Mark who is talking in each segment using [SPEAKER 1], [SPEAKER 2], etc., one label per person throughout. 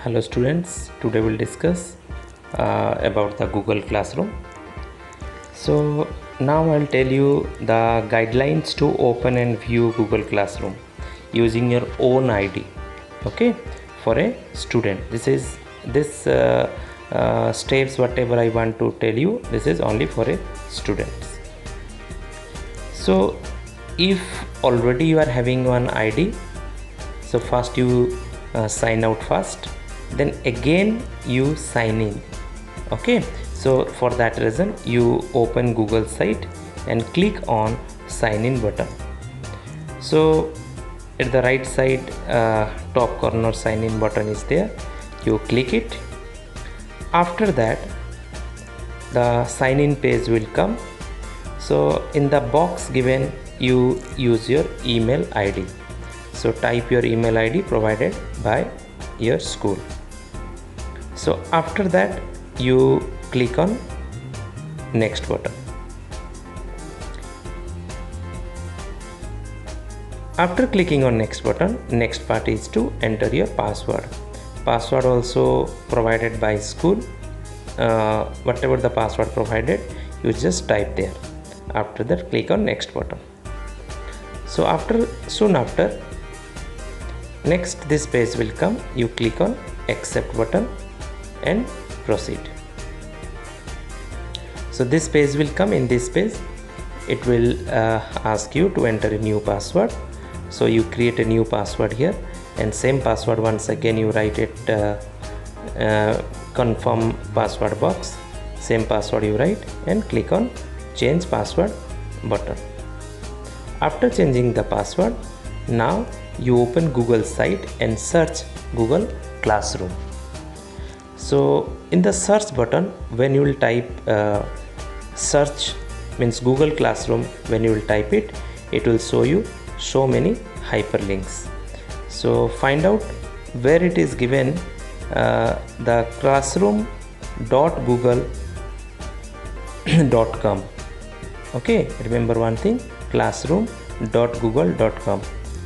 [SPEAKER 1] Hello students, today we'll discuss about the Google Classroom. So now I'll tell you the guidelines to open and view Google Classroom using your own ID. Okay, for a student, this steps whatever I want to tell you, this is only for a students. So if already you are having one ID, so first you sign out first, then again you sign in. Okay, so for that reason you open Google site and click on sign in button. So at the right side top corner sign in button is there, you click it. After that the sign in page will come. So in the box given you use your email ID. So type your email ID provided by your school. So after that you click on next button. After clicking on next button, next part is to enter your password. Password also provided by school. Whatever the password provided, you just type there. After that click on next button. So soon after next this page will come. You click on accept button and proceed. So this page will come. In this page it will ask you to enter a new password. So you create a new password here, and same password once again you write it confirm password box, same password you write and click on change password button. After changing the password, now you open Google site and search Google Classroom. So in the search button, when you will type search means Google Classroom, when you will type it, it will show you so many hyperlinks. So find out where it is given the classroom.google.com. okay, remember one thing, classroom.google.com,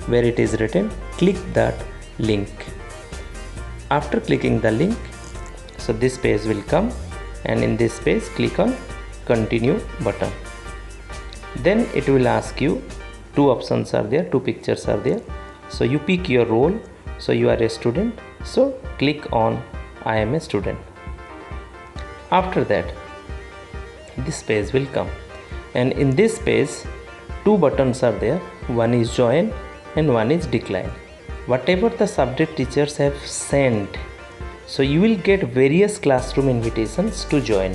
[SPEAKER 1] where it is written, click that link. After clicking the link, so this page will come, and in this page click on continue button. Then it will ask you, two options are there, two pictures are there. So you pick your role. So you are a student, so click on I am a student. After that this page will come, and in this page two buttons are there, one is join and one is decline. Whatever the subject teachers have sent, so you will get various classroom invitations to join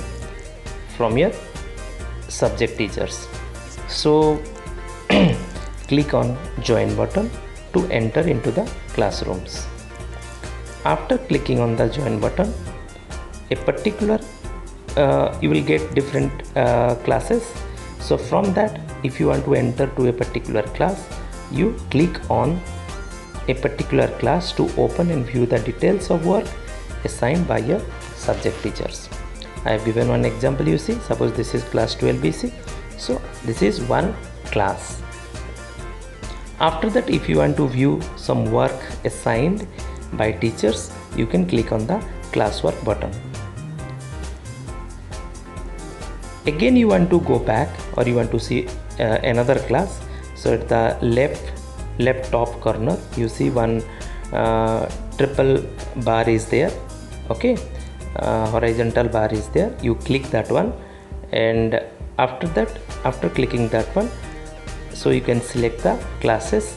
[SPEAKER 1] from your subject teachers. So click on join button to enter into the classrooms. After clicking on the join button, a particular you will get different classes. So from that, if you want to enter to a particular class, you click on a particular class to open and view the details of work assigned by your subject teachers. I have given one example. You see, suppose this is class 12 BC, so this is one class. After that, if you want to view some work assigned by teachers, you can click on the classwork button. Again you want to go back, or you want to see another class. So at the left top corner you see one triple bar is there. Okay, horizontal bar is there. You click that one, and after that, after clicking that one, so you can select the classes.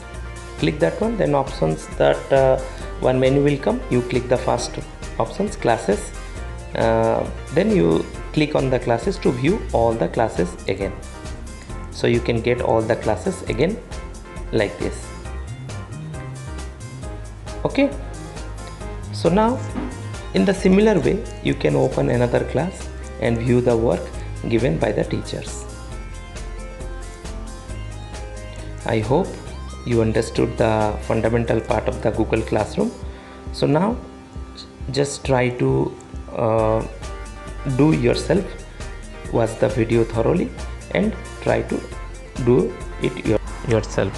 [SPEAKER 1] Click that one, then options, that one menu will come. You click the first options, classes, then you click on the classes to view all the classes again. So you can get all the classes again like this. Okay, so now in the similar way you can open another class and view the work given by the teachers. I hope you understood the fundamental part of the Google Classroom. So now just try to do yourself, watch the video thoroughly and try to do it yourself.